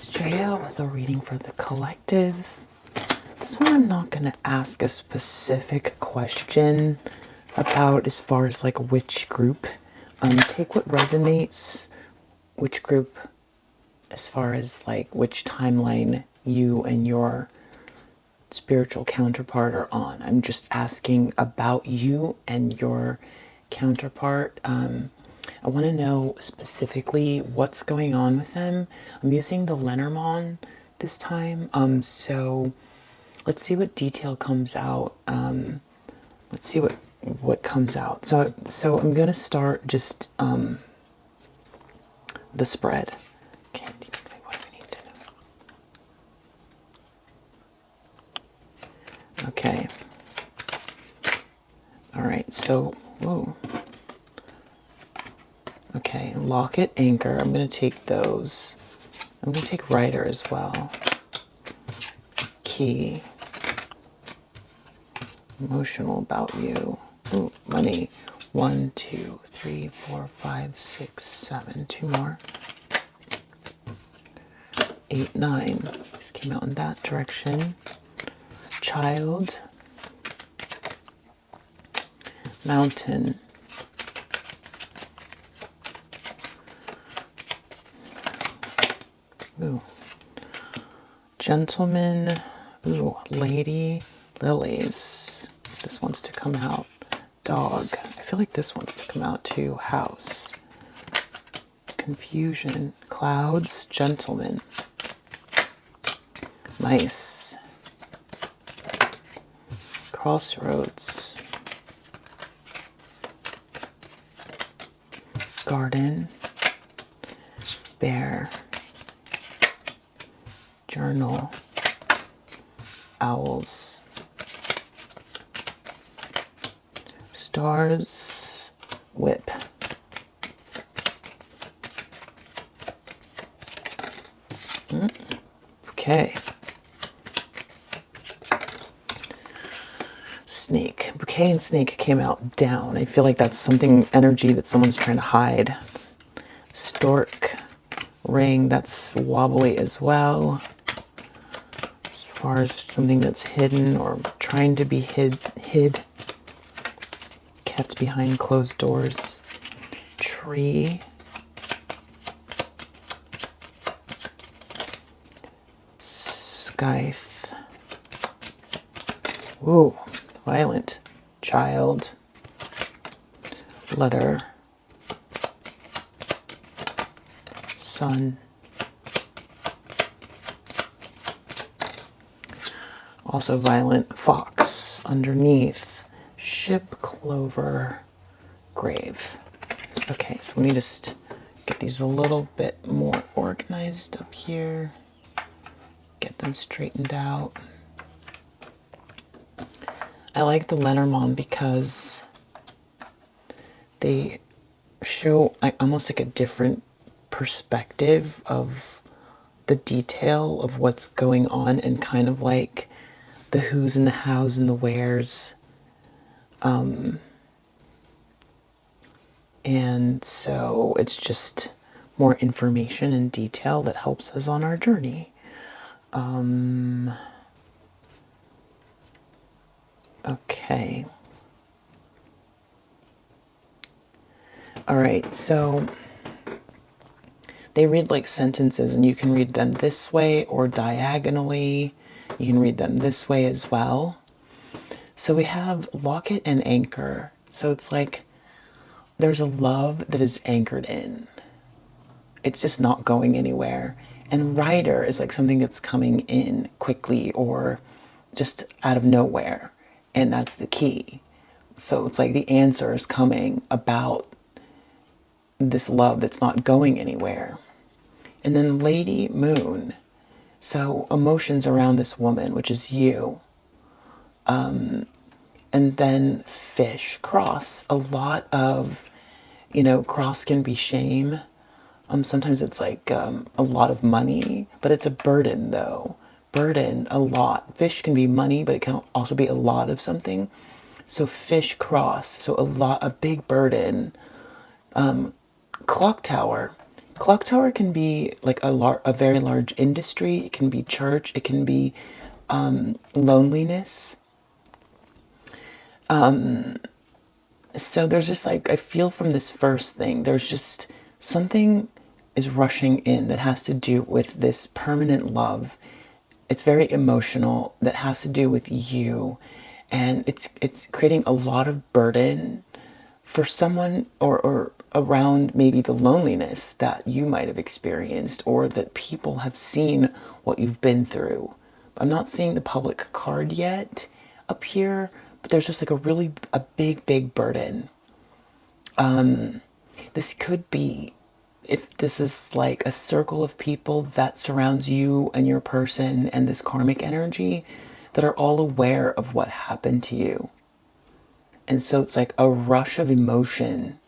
Straya with a reading for the collective. This one I'm not going to ask a specific question about as far as like which group. Take what resonates, which group, as far as like which timeline you and your spiritual counterpart are on. I'm just asking about you and your counterpart. I want to know specifically what's going on with them. I'm using the Lenormand this time. So let's see what detail comes out. Let's see what comes out. So I'm gonna start just the spread. Okay, what do we need to know? Okay. All right. So, whoa. Okay, locket, anchor. I'm going to take those. I'm going to take writer as well. Key. Emotional about you. Ooh, money. 1, 2, 3, 4, 5, 6, 7. 2 more. 8, 9. This came out in that direction. Child. Mountain. Ooh. Gentleman. Ooh, lady. Lilies. This wants to come out. Dog. I feel like this wants to come out too. House. Confusion. Clouds. Gentleman. Mice. Crossroads. Garden. Bear. Journal. Owls. Stars. Whip. Okay. Snake. Bouquet and snake came out down. I feel like that's something, energy that someone's trying to hide. Stork. Ring. That's wobbly as well. As far as something that's hidden or trying to be hid. Kept behind closed doors. Tree. Scythe. Ooh, violent. Child. Letter. Sun. Also violent. Fox. Underneath. Ship. Clover. Grave. Okay, so let me just get these a little bit more organized up here. Get them straightened out. I like the Lenormand because they show almost like a different perspective of the detail of what's going on, and kind of like the who's and the how's and the where's. And so it's just more information and detail that helps us on our journey. Okay. All right, so they read like sentences, and you can read them this way or diagonally. You can read them this way as well. So we have locket and anchor. So it's like there's a love that is anchored in. It's just not going anywhere. And rider is like something that's coming in quickly or just out of nowhere. And that's the key. So it's like the answer is coming about this love that's not going anywhere. And then Lady Moon. So emotions around this woman, which is you. And then fish, cross. A lot of, cross can be shame. Sometimes it's like a lot of money, but it's a burden though. Burden, a lot. Fish can be money, but it can also be a lot of something. So fish, cross. So a big burden. Clock tower Clock tower can be like a very large industry. It can be church. It can be loneliness. So there's just like, I feel from this first thing, there's just something is rushing in that has to do with this permanent love. It's very emotional, that has to do with you, and it's creating a lot of burden for someone, or around maybe the loneliness that you might have experienced, or that people have seen what you've been through. I'm not seeing the public card yet up here, but there's just like a big burden. This could be, if this is like a circle of people that surrounds you and your person and this karmic energy, that are all aware of what happened to you. And so it's like a rush of emotion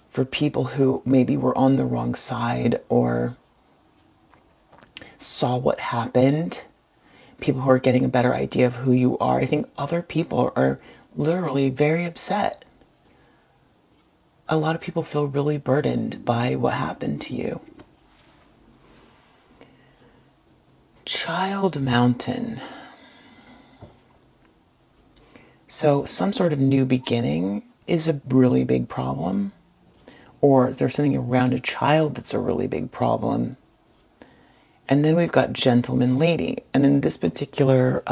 for people who maybe were on the wrong side or saw what happened. People who are getting a better idea of who you are. I think other people are literally very upset. A lot of people feel really burdened by what happened to you. Child mountain. So some sort of new beginning is a really big problem. Or is there something around a child that's a really big problem? And then we've got gentleman lady. And in this particular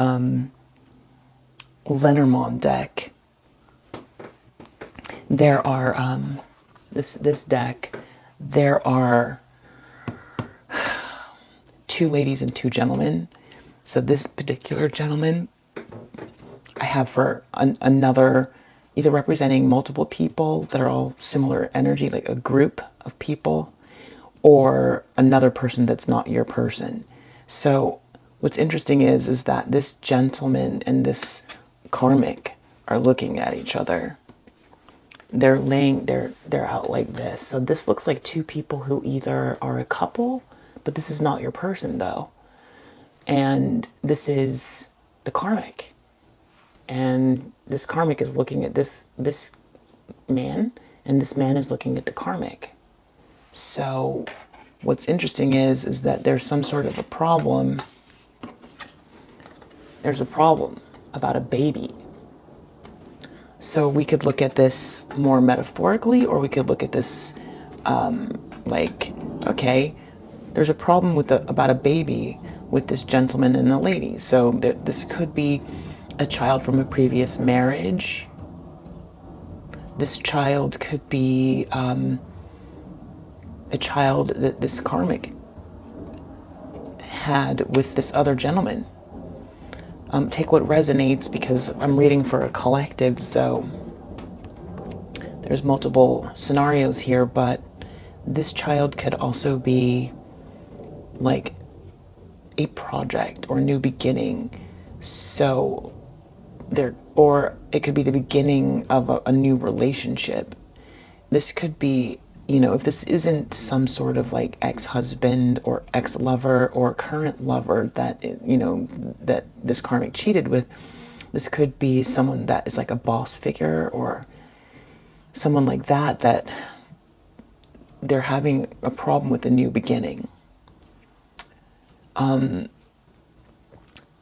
Lenormand deck, there are this deck, there are 2 ladies and 2 gentlemen. So this particular gentleman I have for another, either representing multiple people that are all similar energy, like a group of people, or another person that's not your person. So what's interesting is that this gentleman and this karmic are looking at each other. They're out like this. So this looks like 2 people who either are a couple, but this is not your person though. And this is the karmic. And this karmic is looking at this man, and this man is looking at the karmic. So what's interesting is that there's some sort of a problem. There's a problem about a baby. So we could look at this more metaphorically, or we could look at this like, okay, there's a problem with about a baby with this gentleman and the lady. So this could be a child from a previous marriage. This child could be a child that this karmic had with this other gentleman. Take what resonates, because I'm reading for a collective, so there's multiple scenarios here, but this child could also be like a project or new beginning. So or it could be the beginning of a new relationship. This could be, if this isn't some sort of like ex-husband or ex-lover or current lover that, that this karmic cheated with, this could be someone that is like a boss figure or someone like that they're having a problem with a new beginning.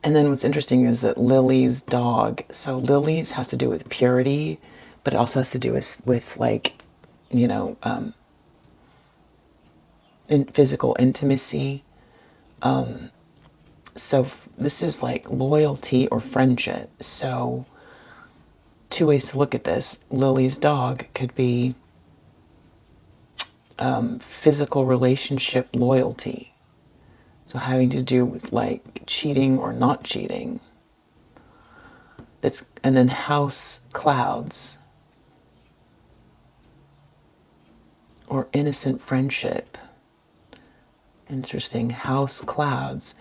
And then what's interesting is that Lily's dog, so Lily's has to do with purity, but it also has to do with like, in physical intimacy. So this is like loyalty or friendship. So 2 ways to look at this. Lily's dog could be physical relationship loyalty. So having to do with like cheating or not cheating. And then house clouds, or innocent friendship. Interesting, house clouds.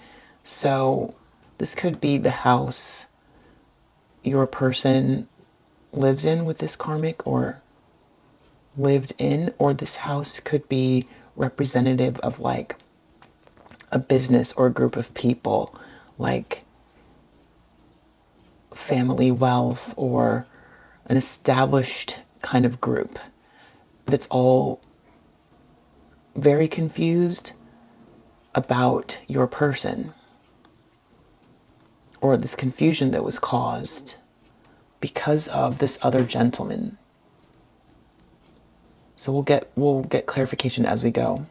So this could be the house your person lives in with this karmic, or lived in, or this house could be representative of like a business or a group of people, like family wealth or an established kind of group that's all very confused about your person, or this confusion that was caused because of this other gentleman. So we'll get clarification as we go.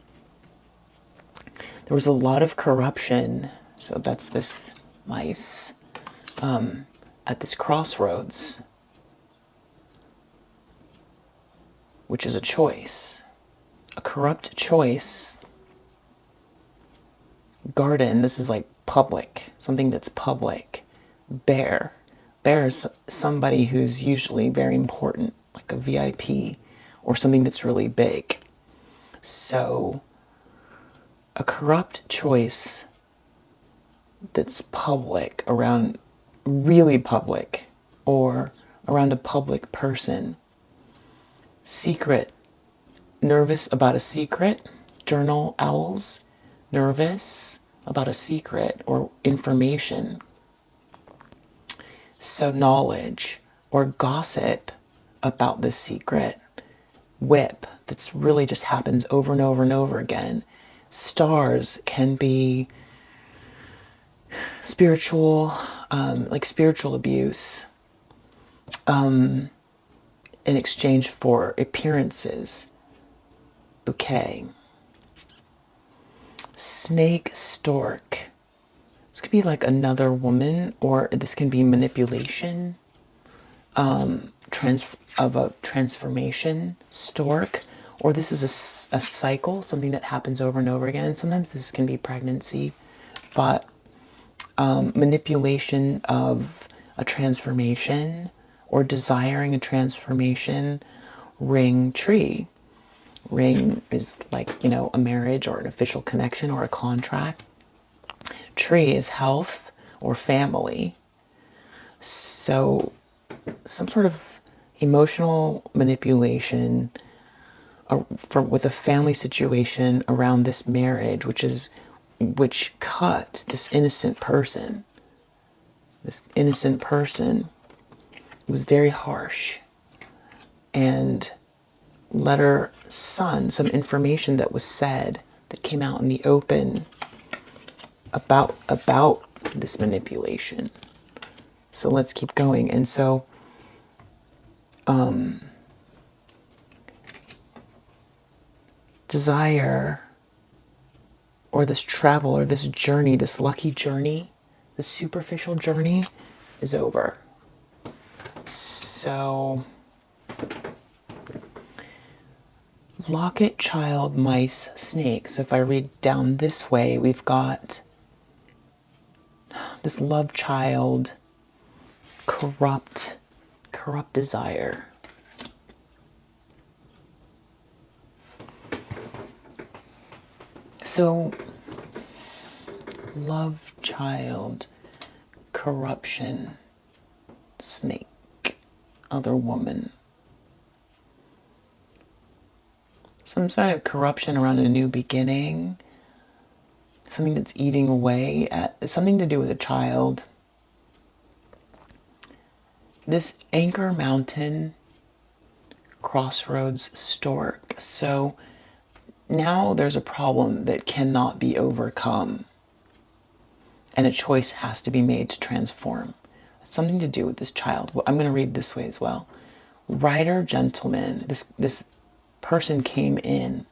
There was a lot of corruption, so that's this mice, at this crossroads, which is a choice. A corrupt choice. Garden, this is like public, something that's public. Bear. Bear is somebody who's usually very important, like a VIP, or something that's really big. So, a corrupt choice that's public, around, really public, or around a public person. Secret, nervous about a secret. Journal owls, nervous about a secret or information. So knowledge or gossip about this secret. Whip, that's really just happens over and over and over again. Stars can be spiritual, like spiritual abuse, in exchange for appearances. Bouquet. Snake, stork. This could be like another woman, or this can be manipulation, of a transformation. Stork, or this is a cycle, something that happens over and over again. Sometimes this can be pregnancy, but manipulation of a transformation or desiring a transformation. Ring, tree. Ring is like, a marriage or an official connection or a contract. Tree is health or family. So some sort of emotional manipulation with a family situation around this marriage, which cut this innocent person. This innocent person was very harsh, and letter son, some information that was said that came out in the open about this manipulation. So let's keep going. And so desire, or this travel, or this journey, this lucky journey, the superficial journey is over. So locket, child, mice, snake. So if I read down this way, we've got this love child, corrupt desire. So love child, corruption, snake, other woman. Some sort of corruption around a new beginning, something that's eating away at something to do with a child. This anchor mountain, crossroads, stork. So now there's a problem that cannot be overcome, and a choice has to be made to transform. It's something to do with this child. I'm going to read this way as well. Rider, gentleman. This person came in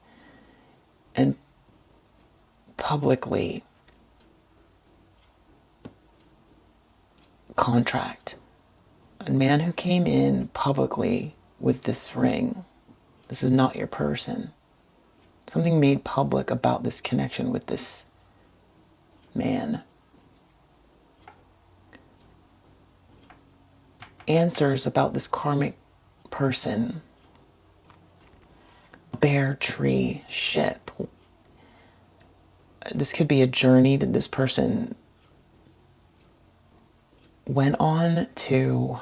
and publicly contract. A man who came in publicly with this ring. This is not your person. Something made public about this connection with this man. Answers about this karmic person. Bear, tree, ship. This could be a journey that this person went on to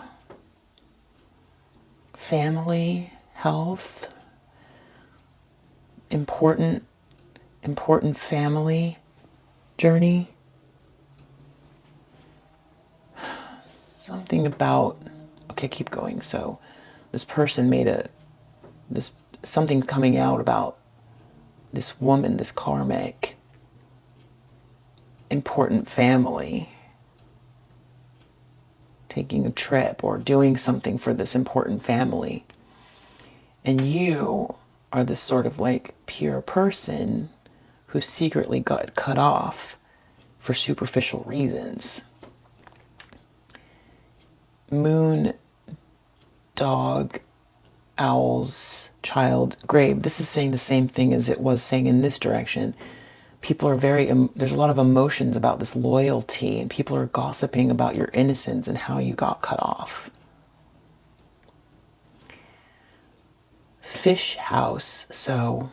family, health, important family journey. Something about, okay, keep going. So this person made something coming out about this woman, this karmic, important family, taking a trip or doing something for this important family. And you are this sort of like pure person who secretly got cut off for superficial reasons. Moon, dog, owls, child, grave. This is saying the same thing as it was saying in this direction. People are there's a lot of emotions about this loyalty, and people are gossiping about your innocence and how you got cut off. Fish house, so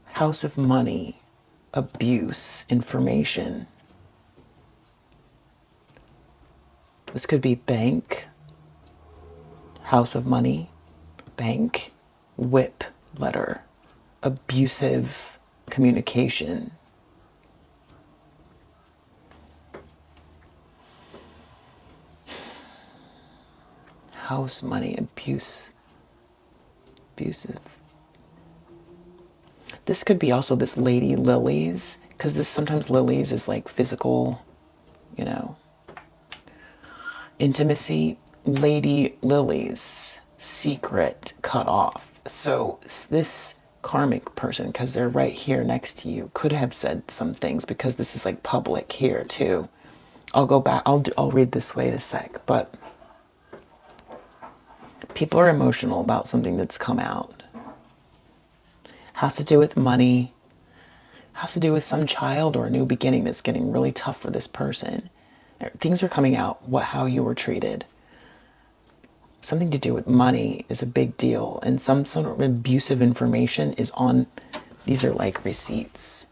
house of money, abuse, information. This could be bank, house of money, bank, whip letter, abusive communication. House money, abusive. This could be also this lady lilies, because this sometimes lilies is like physical, you know, intimacy. Lady lilies, secret, cut off. So this karmic person, because they're right here next to you, could have said some things, because this is like public here too. I'll go back, I'll read this way in a sec, but people are emotional about something that's come out. Has to do with money, has to do with some child or a new beginning that's getting really tough for this person. Things are coming out, how you were treated. Something to do with money is a big deal, and some sort of abusive information is on, these are like receipts.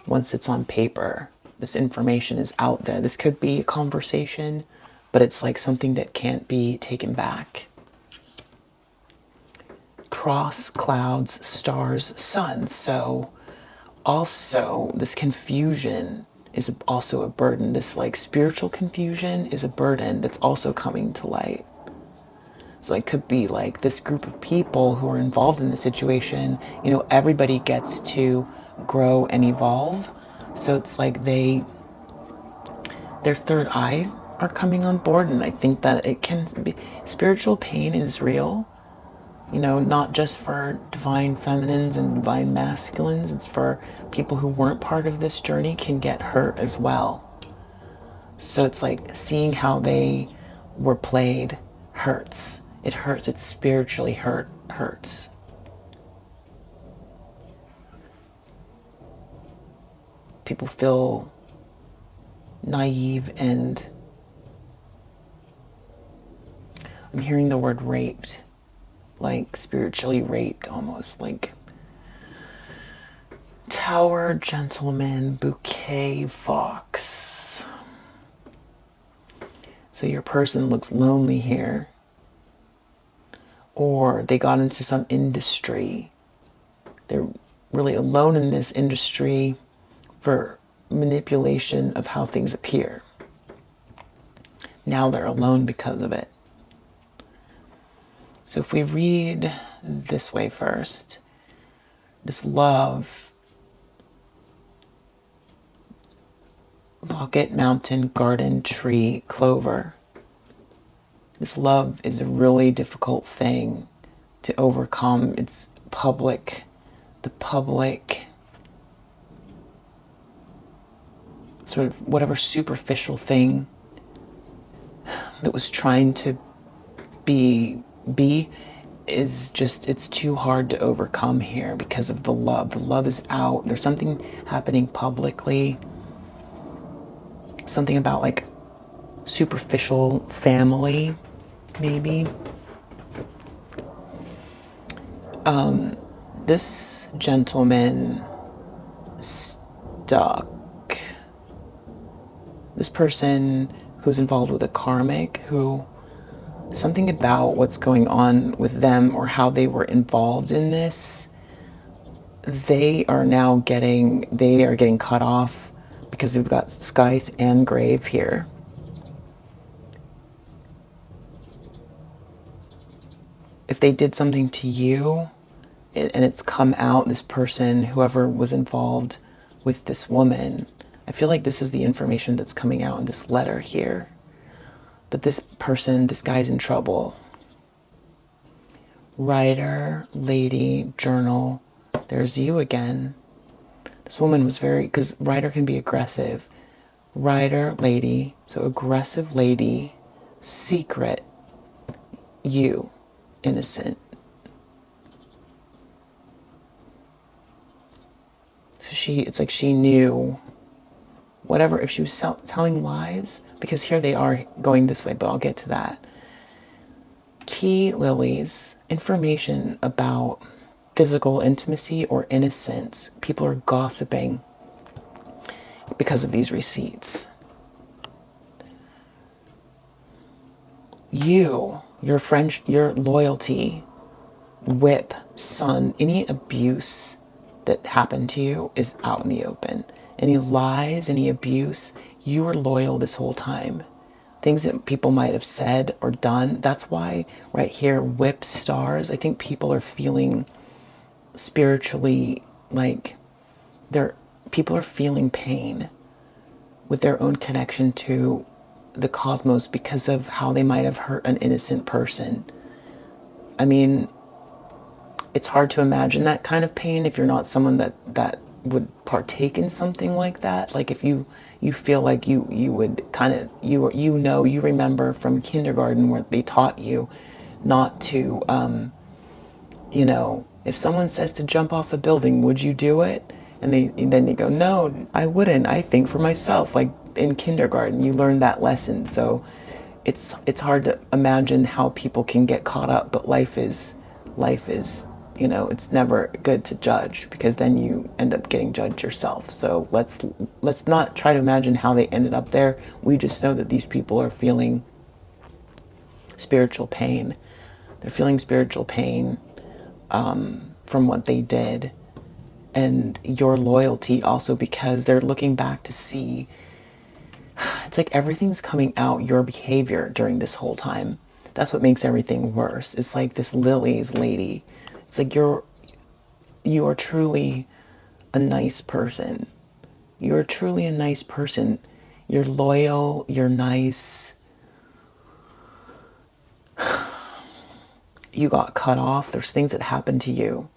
Once it's on paper, this information is out there. This could be a conversation, but it's like something that can't be taken back. Cross, clouds, stars, sun. So also this confusion is also a burden. This like spiritual confusion is a burden that's also coming to light. So it could be like this group of people who are involved in the situation, you know, everybody gets to grow and evolve. So it's like their third eyes are coming on board. And I think that it can be, spiritual pain is real, you know, not just for divine feminines and divine masculines. It's for people who weren't part of this journey can get hurt as well. So it's like seeing how they were played hurts. It hurts. It spiritually hurts. People feel naive, and I'm hearing the word raped, like spiritually raped almost, like tower, gentleman, bouquet, fox. So your person looks lonely here, or they got into some industry. They're really alone in this industry for manipulation of how things appear. Now they're alone because of it. So if we read this way first, this love, locket, mountain, garden, tree, clover. This love is a really difficult thing to overcome. It's public, the public, sort of whatever superficial thing that was trying to be is just, it's too hard to overcome here because of the love. The love is out. There's something happening publicly. Something about like superficial family, maybe. This gentleman stuck. This person who's involved with a karmic, who something about what's going on with them or how they were involved in this, they are getting cut off because they've got scythe and grave here. If they did something to you, and it's come out, this person, whoever was involved with this woman, I feel like this is the information that's coming out in this letter here. But this person, this guy's in trouble. Writer, lady, journal. There's you again. This woman was very, because writer can be aggressive. Writer, lady, so aggressive lady, secret, you, innocent. So it's like she knew whatever, if she was telling lies, because here they are going this way, but I'll get to that. Key lilies, information about physical intimacy or innocence. People are gossiping because of these receipts. Your friend, your loyalty, whip, son, any abuse that happened to you is out in the open. Any lies, any abuse, you were loyal this whole time. Things that people might have said or done. That's why right here, whip, stars, I think people are feeling spiritually like people are feeling pain with their own connection to the cosmos because of how they might have hurt an innocent person. I mean, it's hard to imagine that kind of pain if you're not someone that would partake in something like that. Like if you feel like you would kind of, you remember from kindergarten where they taught you not to, if someone says to jump off a building, would you do it? And then they go, no, I wouldn't. I think for myself. Like in kindergarten, you learn that lesson. So it's hard to imagine how people can get caught up, but life is, it's never good to judge because then you end up getting judged yourself. So let's not try to imagine how they ended up there. We just know that these people are feeling spiritual pain. They're feeling spiritual pain from what they did. And your loyalty also, because they're looking back to see, it's like everything's coming out, your behavior during this whole time. That's what makes everything worse. It's like this Lily's lady. It's like you are truly a nice person. You're truly a nice person. You're loyal, you're nice. You got cut off. There's things that happened to you.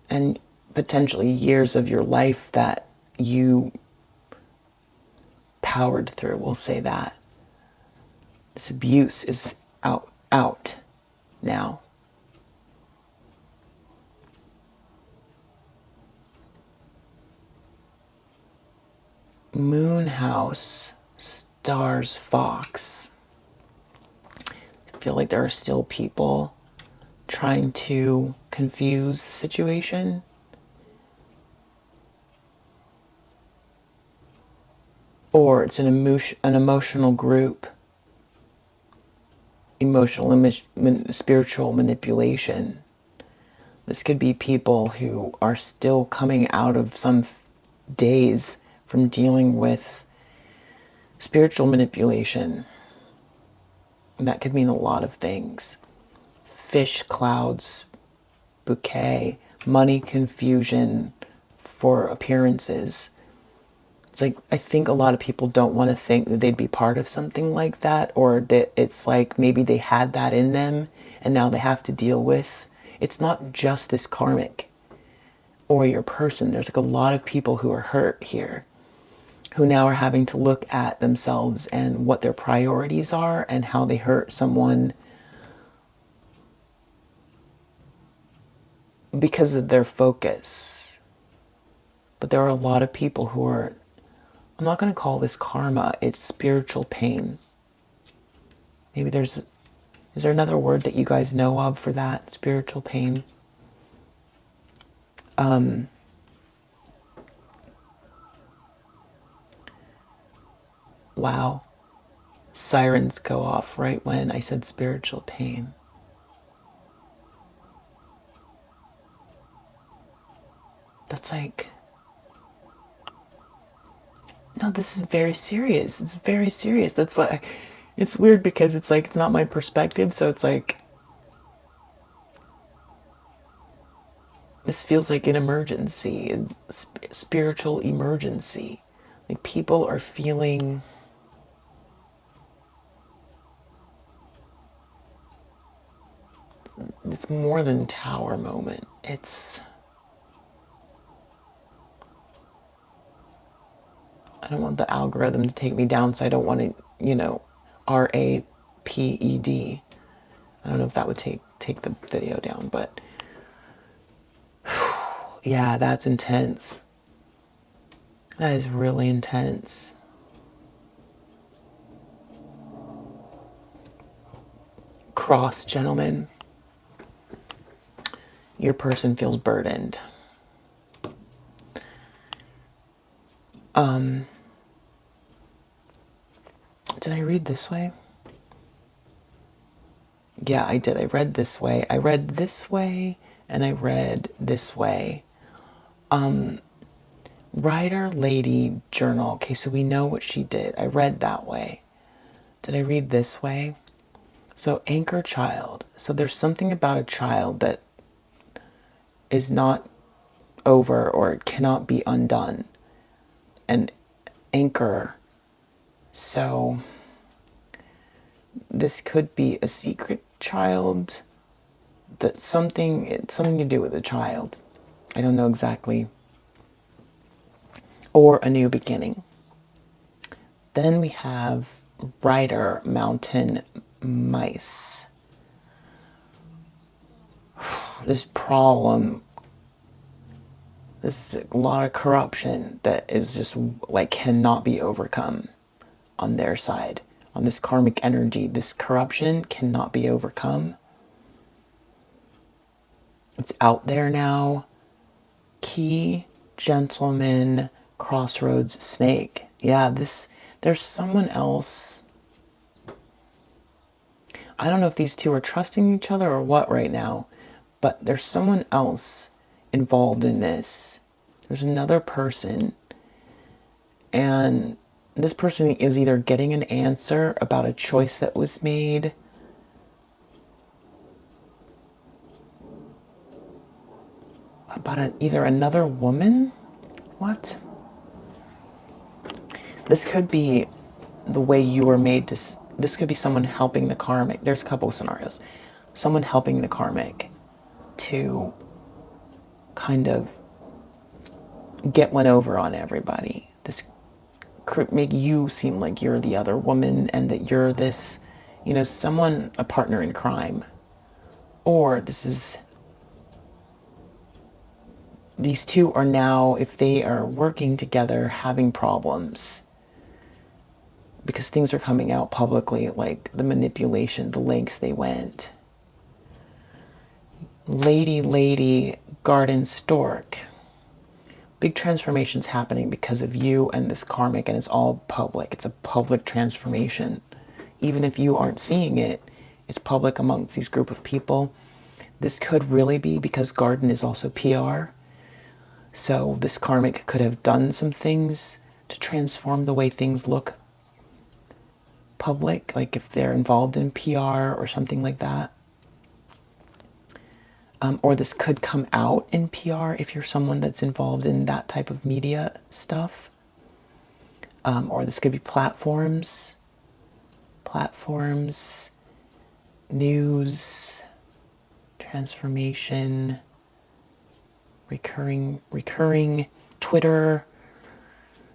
And potentially years of your life that you powered through, we'll say that. This abuse is out now. Moon house, stars, fox. I feel like there are still people trying to confuse the situation. Or it's an emotional group, emotional and spiritual manipulation. This could be people who are still coming out of some days from dealing with spiritual manipulation. And that could mean a lot of things. Fish clouds, bouquet, money confusion for appearances. It's like, I think a lot of people don't want to think that they'd be part of something like that, or that it's like maybe they had that in them and now they have to deal with. It's not just this karmic or your person. There's like a lot of people who are hurt here, who now are having to look at themselves and what their priorities are and how they hurt someone because of their focus. But there are a lot of people who are, I'm not going to call this karma, it's spiritual pain. Maybe is there another word that you guys know of for that? Spiritual pain. Wow. Sirens go off right when I said spiritual pain. That's like, no, this is very serious. It's very serious. That's why it's weird because it's like, it's not my perspective. So it's like, This feels like an emergency, a spiritual emergency. Like people are feeling it's more than tower moment. I don't want the algorithm to take me down, so I don't want to, RAPED. I don't know if that would take the video down, but yeah, that's intense. That is really intense. Cross, gentlemen. Your person feels burdened. Did I read this way? Yeah, I did. I read this way. I read this way, and I read this way. Writer, lady, journal. Okay, so we know what she did. I read that way. Did I read this way? So, anchor child. So, there's something about a child that is not over or cannot be undone. And anchor. So, this could be a secret child. It's something to do with a child. I don't know exactly. Or a new beginning. Then we have rider, mountain, mice. This problem, this is a lot of corruption that is just like cannot be overcome on their side. On this karmic energy, this corruption cannot be overcome. It's out there now. Key, gentleman, crossroads, snake. Yeah, there's someone else. I don't know if these two are trusting each other or what right now, but there's someone else involved in this. There's another person, and this person is either getting an answer about a choice that was made, about either another woman. What? This could be the way you were made to. This could be someone helping the karmic. There's a couple of scenarios. Someone helping the karmic to kind of get one over on everybody. This could make you seem like you're the other woman and that you're this, someone, a partner in crime. Or these two are now, if they are working together, having problems because things are coming out publicly, like the manipulation, the lengths they went. Lady, garden stork. Big transformations happening because of you and this karmic, and it's all public. It's a public transformation. Even if you aren't seeing it, it's public amongst these group of people. This could really be because garden is also PR. So this karmic could have done some things to transform the way things look public, like if they're involved in PR or something like that. Or this could come out in PR if you're someone that's involved in that type of media stuff. Or this could be platforms, news, transformation, recurring, Twitter,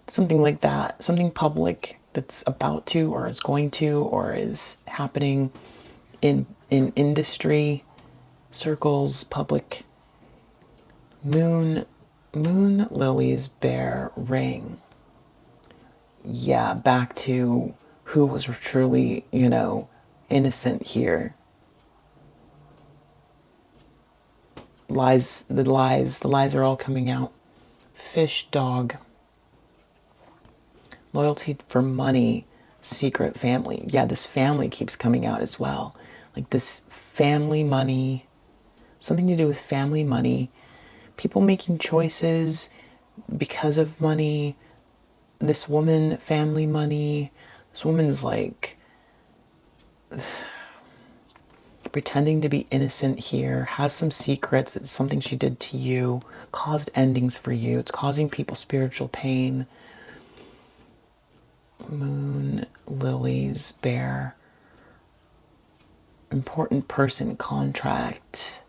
something like that. Something public that's about to, or is going to, or is happening in industry circles, public. Moon, lilies, bear, ring. Yeah, back to who was truly, innocent here. The lies are all coming out. Fish, dog. Loyalty for money, secret family. Yeah, this family keeps coming out as well. Like this family money, something to do with family money. People making choices because of money. This woman, family money. This woman's like pretending to be innocent here, has some secrets, that something she did to you caused endings for you. It's causing people spiritual pain. Moon, lilies, bear. Important person, contract.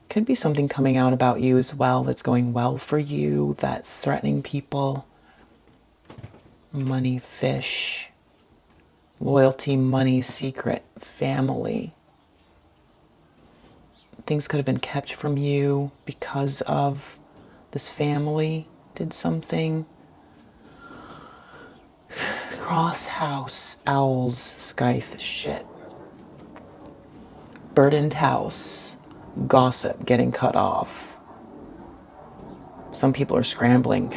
Could be something coming out about you as well that's going well for you, that's threatening people. Money, fish. Loyalty, money, secret, family. Things could have been kept from you because of this family did something. Cross house, owls, scythe, shit. Burdened house, gossip, getting cut off. Some people are scrambling,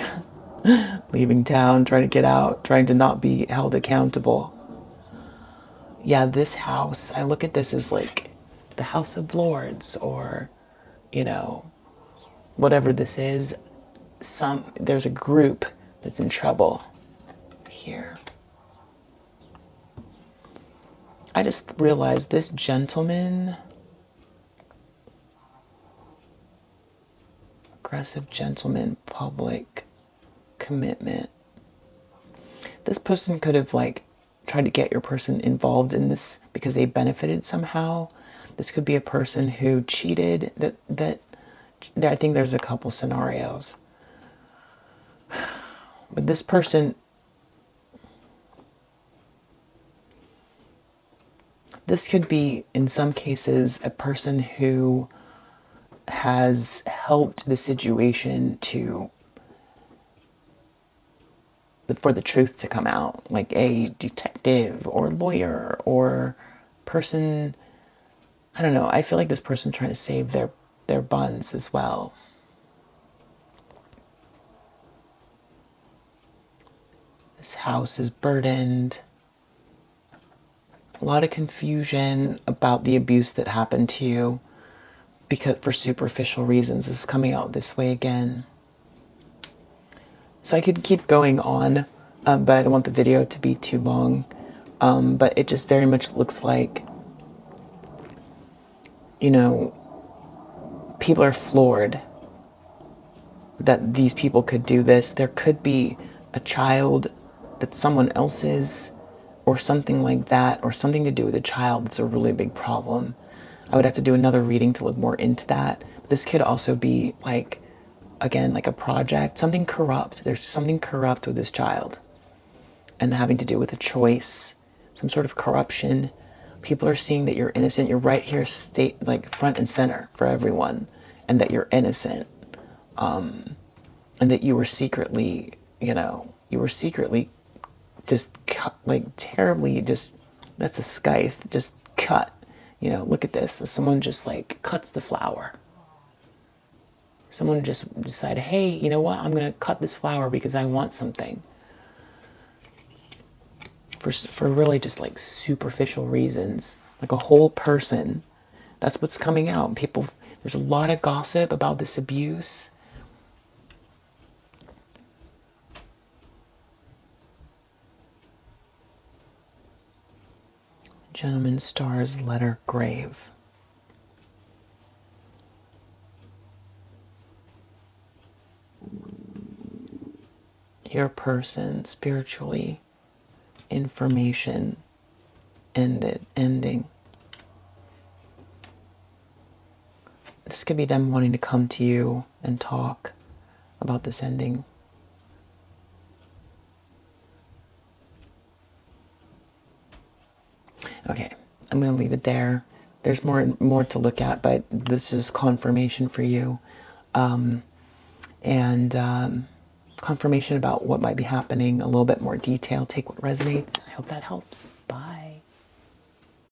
leaving town, trying to get out, trying to not be held accountable. Yeah, this house, I look at this as like the House of Lords, or, you know, whatever this is. There's a group that's in trouble here. I just realized this gentleman, aggressive gentleman, public commitment. This person could have like tried to get your person involved in this because they benefited somehow. This could be a person who cheated. I think there's a couple scenarios. But this person, this could be, in some cases, a person who has helped the situation for the truth to come out, like a detective or lawyer or person. I don't know. I feel like this person trying to save their buns as well. This house is burdened. A lot of confusion about the abuse that happened to you because for superficial reasons. This is coming out this way again. So I could keep going on, but I don't want the video to be too long. But it just very much looks like, you know, people are floored that these people could do this. There could be a child that's someone else's or something like that, or something to do with a child that's a really big problem. I would have to do another reading to look more into that. But this could also be like, again, like a project, something corrupt. There's something corrupt with this child and having to do with a choice, some sort of corruption. People are seeing that you're innocent. You're right here, like front and center for everyone, and that you're innocent. And that you were secretly, just cut, like terribly, just, that's a scythe, just cut. Look at this. Someone just like cuts the flower. Someone just decided, hey, you know what? I'm going to cut this flower because I want something. For really just like superficial reasons. Like a whole person. That's what's coming out. People, there's a lot of gossip about this abuse. Gentleman, stars, letter, grave. Your person, spiritually, information, ending. This could be them wanting to come to you and talk about this ending. Okay, I'm going to leave it there. There's more to look at, but this is confirmation for you. Confirmation about what might be happening, a little bit more detail. Take what resonates. I hope that helps.